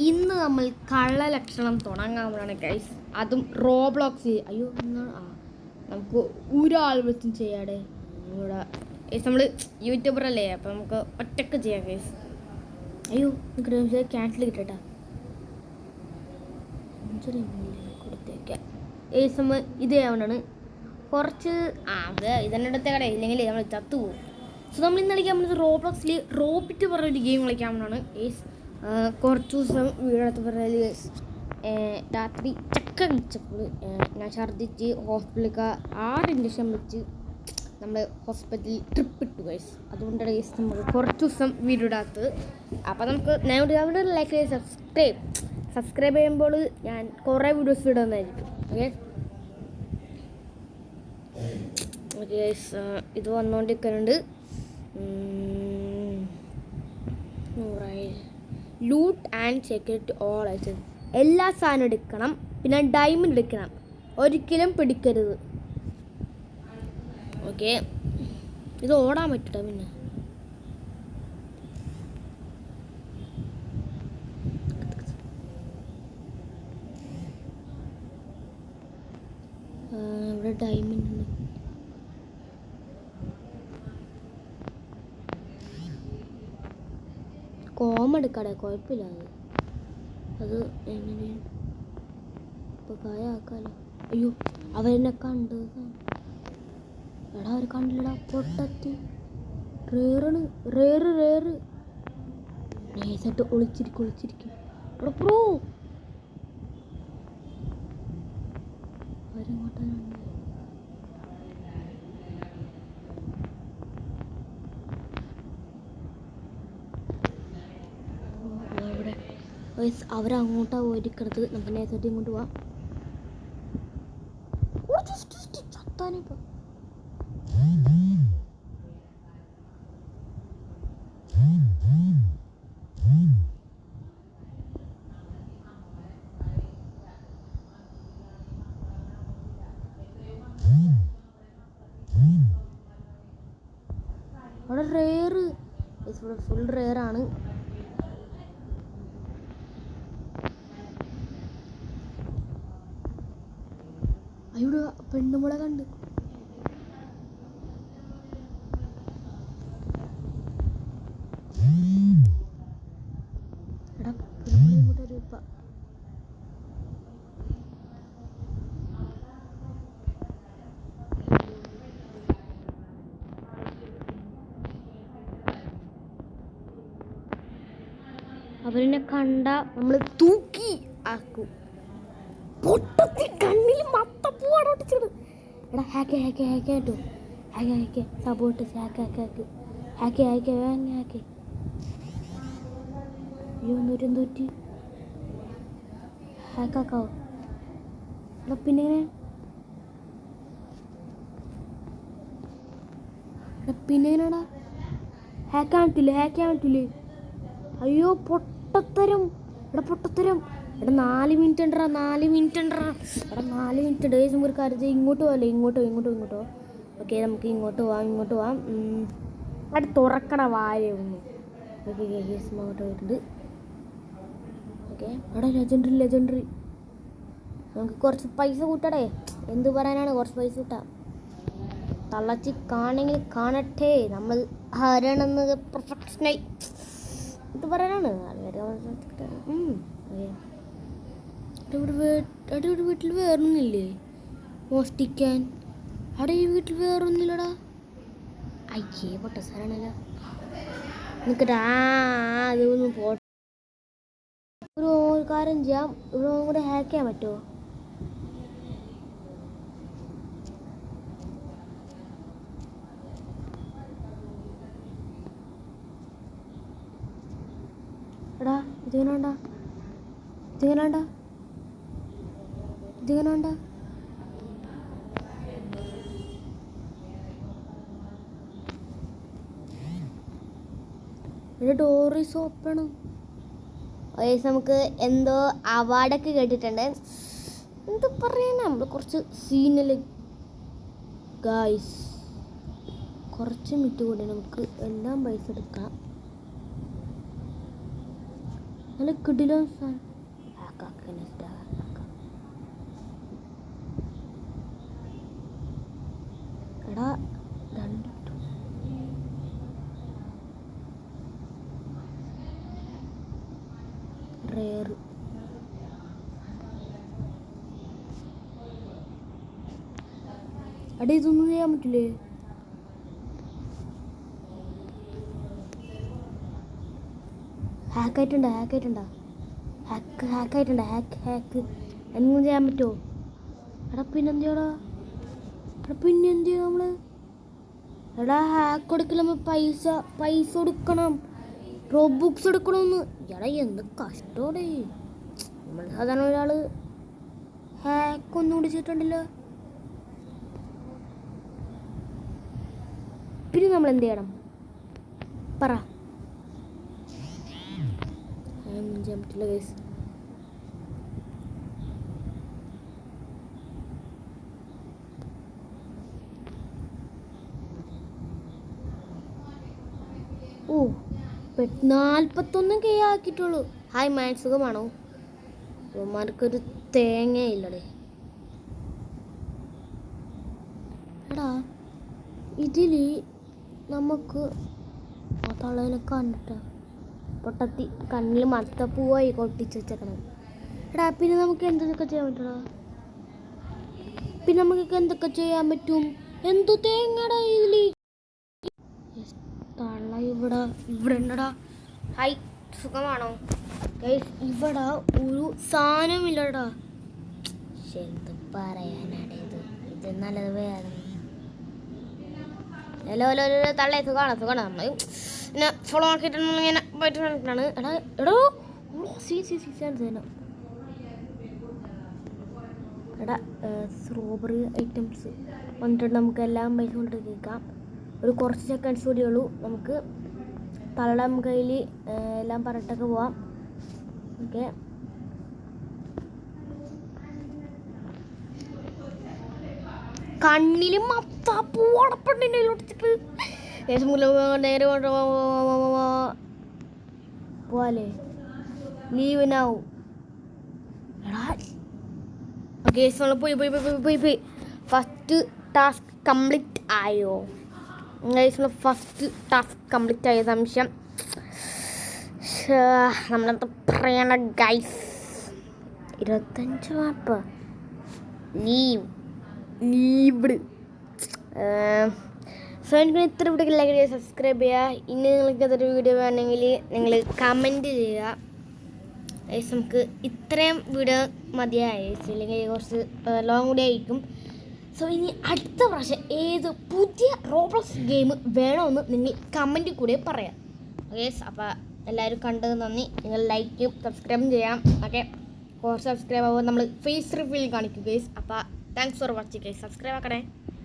ഇന്ന് നമ്മൾ കള്ളലക്ഷണം തുടങ്ങാവുന്നതാണ് ഗൈസ്. അതും റോബ്ലോക്സ്. അയ്യോ നമുക്ക് ഒരാൾ വെച്ചും ചെയ്യാടെ. ഇവിടെ നമ്മൾ യൂട്യൂബറല്ലേ, അപ്പം നമുക്ക് ഒറ്റക്ക് ചെയ്യാം ഗൈസ്. അയ്യോ നിങ്ങൾക്ക് ക്യാൻസൽ കിട്ടട്ടാ കൊടുത്തേക്കാം ഗൈസ്. നമ്മൾ ഇതേ ആവണാണ് കുറച്ച് ഇതെന്നെ എടുത്ത കട ഇല്ലെങ്കിൽ നമ്മൾ ചത്തുപോകും. സോ നമ്മൾ ഇന്ന് കളിക്കാൻ പറ്റുന്നത് റോബ്ലോക്സിൽ റോബിറ്റ് പറഞ്ഞൊരു ഗെയിം കളിക്കാവുന്നതാണ് ഗൈസ്. കുറച്ച് ദിവസം വീടത്ത് പറഞ്ഞാൽ രാത്രി ചക്ക കഴിച്ചപ്പോൾ ഞാൻ ഛർദ്ദിച്ച് ഹോസ്പിറ്റലിലേക്ക് 6 ഇഞ്ചക്ഷൻ വെച്ച് നമ്മൾ ഹോസ്പിറ്റലിൽ ട്രിപ്പ് ഇട്ടു ഗൈസ്. അതുകൊണ്ടാണ് ഗൈസ് നമുക്ക് കുറച്ച് ദിവസം വീടിടാത്തത്. അപ്പോൾ നമുക്ക് അവിടെ ലൈക്ക് സബ്സ്ക്രൈബ് ചെയ്യുമ്പോൾ ഞാൻ കുറേ വീഡിയോസ് ഇടുന്നതായിരിക്കും. ഓക്കെ ഗൈസ്, ഇത് വന്നുകൊണ്ടിരിക്കുന്നുണ്ട്. Loot and security all items. എല്ലാ സാധനം എടുക്കണം, പിന്നെ ഡയമണ്ട് എടുക്കണം, ഒരിക്കലും പിടിക്കരുത്. ഓക്കെ, ഇത് ഓടാൻ പറ്റട്ടോ. പിന്നെ ഇവിടെ ഡയമണ്ട് ഉണ്ട്. കോമെടുക്കാടെ കുഴപ്പമില്ല. അത് എങ്ങനെ ഇപ്പോൾ കായാക്കാലോ. അയ്യോ അവരെന്നെ കണ്ട്. എടാ അവർ കണ്ടില്ലടാ, പൊട്ടത്തി റേറാണ്. റേറ് നേസായിട്ട് ഒളിച്ചിരിക്കും. എടാ പ്രോ അവരെങ്ങോട്ടാണ്? അവരങ്ങോട്ടാ ഓടിക്കണത്. നമുക്ക് നേരത്തെ ഇങ്ങോട്ട് പോവാം. ചത്താനിപ്പോ അവിടെ റേറ് ഫുൾ റേറാണ്. അയ്യോ പെണ്ണുമുള കണ്ട്. എടാ പെണ്ണുമുള ഇങ്ങോട്ട് വരും. ഇപ്പം അവരെന്നെ കണ്ട നമ്മൾ തൂക്കി ആക്കും. പൊട്ടത്തി കണ്ണിൽ മത്തപ്പൂവാണ് ഒട്ടിച്ചത്. എടാ ഹാക്ക് സപ്പോർട്ട് ഹാക്ക് അയ്യോ നൂറ്റി ഹാക്കാക്കാവോ? എടാ പിന്നെ എങ്ങനെയാടാ ഹാക്കാൻ പറ്റില്ലേ? അയ്യോ പൊട്ടത്തരം. എടാ 4 മിനിറ്റ് ഉണ്ടടാ. എടാ 4 മിനിറ്റ് ഡേയ്സും ഒരു കാര്യം ചെയ്യും. ഇങ്ങോട്ടോ. ഓക്കെ നമുക്ക് ഇങ്ങോട്ട് പോവാം. അവിടെ തുറക്കണ വായൊന്ന്. ഓക്കെ അങ്ങോട്ട് വരുന്നുണ്ട്. ഓക്കെ അവിടെ ലെജൻഡറി. നമുക്ക് കുറച്ച് പൈസ കൂട്ടടേ. എന്ത് പറയാനാണ്, കുറച്ച് പൈസ കൂട്ടാം. തള്ളച്ചി കാണെങ്കിൽ കാണട്ടെ, നമ്മൾ ആരാണെന്ന് പ്രൊഫഷണൽ ഇത് പറയാനാണ്. ഇവിടെ വീട്ടിൽ വേറൊന്നുമില്ലേ മോഷ്ടിക്കാൻ? അവിടെ ഈ വീട്ടിൽ വേറൊന്നുമില്ലടാ. അയ്യേ പൊട്ട സാറാണല്ലോ. നിൽക്കട്ടെ, അതൊന്നും പോട്ടെ. ഒരു കാര്യം ചെയ്യാം, ഇവിടെ കൂടെ ഹാക്ക് ചെയ്യാൻ പറ്റുമോ? എടാ ഇതിങ്ങനെ ഇവിടെ ഡോറീസ് ഓപ്പൺ. നമുക്ക് എന്തോ അവാർഡൊക്കെ കേട്ടിട്ടുണ്ട്. എന്താ പറയാനാ, നമ്മൾ കുറച്ച് സീനിൽ ഗായ്സ്. കുറച്ച് മിനിറ്റ് കൂടി നമുക്ക് എല്ലാം പൈസ എടുക്കാം. നല്ല കിടിലോ എടാ റേറ് അടി ഇതൊന്നും ചെയ്യാൻ പറ്റില്ലേ? ഹാക്കായിട്ടുണ്ടോ ഹാക്ക് എന്തെങ്കിലും ചെയ്യാൻ പറ്റുമോ? എടാ പിന്നെന്ത് ചെയ്യണം നമ്മള്? എടാ ഹാക്ക് കൊടുക്കില്ല, നമ്മൾ പൈസ കൊടുക്കണം, റോബുക്സ് എടുക്കണമെന്ന്. എടാ എന്ത് കഷ്ടോടെ. നമ്മൾ സാധാരണ ഒരാൾ ഹാക്കൊന്നും പിടിച്ചിട്ടുണ്ടല്ലോ. പിന്നെ നമ്മൾ എന്ത് ചെയ്യണം പറ? ചെയ്യാൻ പറ്റില്ല ഗൈസ്. ഓ 41 ആക്കിയിട്ടുള്ളൂ. ഹായ് മാൻ, സുഖമാണോ? ഇവന്മാർക്കൊരു തേങ്ങയില്ലടേ. എടാ ഇതിൽ നമുക്ക് ആ തള്ളേനെ കണ്ടിട്ട പൊട്ടത്തി കണ്ണിൽ മത്തപ്പൂവായി കൊട്ടിച്ച് വെച്ചേക്കണം. എടാ പിന്നെ നമുക്ക് എന്തൊക്കെ ചെയ്യാൻ പറ്റടാ? പിന്നെ നമുക്ക് എന്തൊക്കെ ചെയ്യാൻ പറ്റും? എന്തു തേങ്ങടാ ഇതില്? തള്ള ഇവിടെ ഉണ്ടടാ. ഹായ്, സുഖമാണോ ഗൈസ്? ഇവിടെ ഒരു സാധനമില്ലടാ. എന്ത് പറയാനാണ് ഇത് നല്ലത് വേറെ. ഹലോ തള്ളേ, സുഖമാണ് നമ്മൾ പിന്നെ ഫോളോ ആക്കിയിട്ടാണ് ഇങ്ങനെ പോയിട്ടാണ്. എടാ സ്ട്രോബെറി ഐറ്റംസ് വന്നിട്ട് നമുക്ക് എല്ലാം പൈസ കൊണ്ട് കേൾക്കാം. ഒരു കുറച്ച് സെക്കൻഡ്സ് കൂടിയേ ഉള്ളൂ. നമുക്ക് തള്ളം കയ്യിൽ എല്ലാം പറഞ്ഞിട്ടൊക്കെ പോവാം. ഓക്കെ, കണ്ണിലും മത്താപ്പൂ അടപ്പുണ്ടിട്ട് നേരെ പോലെ ലീവ് നൗ. പോയി ഫസ്റ്റ് ടാസ്ക് കംപ്ലീറ്റ് ആയോ ഫസ്റ്റ് ടാസ്ക് കംപ്ലീറ്റ് ആയ സംശയം നമ്മളെന്താ പറയണ ഗൈസ്? 25 മാപ്പ് ലീവ്. സോ എനിക്ക് ഇത്ര വീഡിയോ ലൈക്ക് ചെയ്യുക, സബ്സ്ക്രൈബ് ചെയ്യുക. ഇനി നിങ്ങൾക്ക് അതൊരു വീഡിയോ വേണമെങ്കിൽ നിങ്ങൾ കമൻറ്റ് ചെയ്യുക. നമുക്ക് ഇത്രയും വീഡിയോ മതിയായി, ഇല്ലെങ്കിൽ കുറച്ച് ലോങ് കൂടി ആയിരിക്കും. സോ ഇനി അടുത്ത പ്രാവശ്യം ഏത് പുതിയ റോബ്ലോക്സ് ഗെയിം വേണമെന്ന് നിങ്ങൾ കമൻറ്റിൽ കൂടെ പറയാം. ഓക്കെ, അപ്പോൾ എല്ലാവരും കണ്ടത് നന്ദി. നിങ്ങൾ ലൈക്കും സബ്സ്ക്രൈബും ചെയ്യാം. ഓക്കെ, കുറച്ച് സബ്സ്ക്രൈബ് ആകുമ്പോൾ നമ്മൾ ഫേസ് റിവീൽ കാണിക്കും ഗൈസ്. അപ്പോൾ thanks for watching guys. Subscribe ആക്കണേ.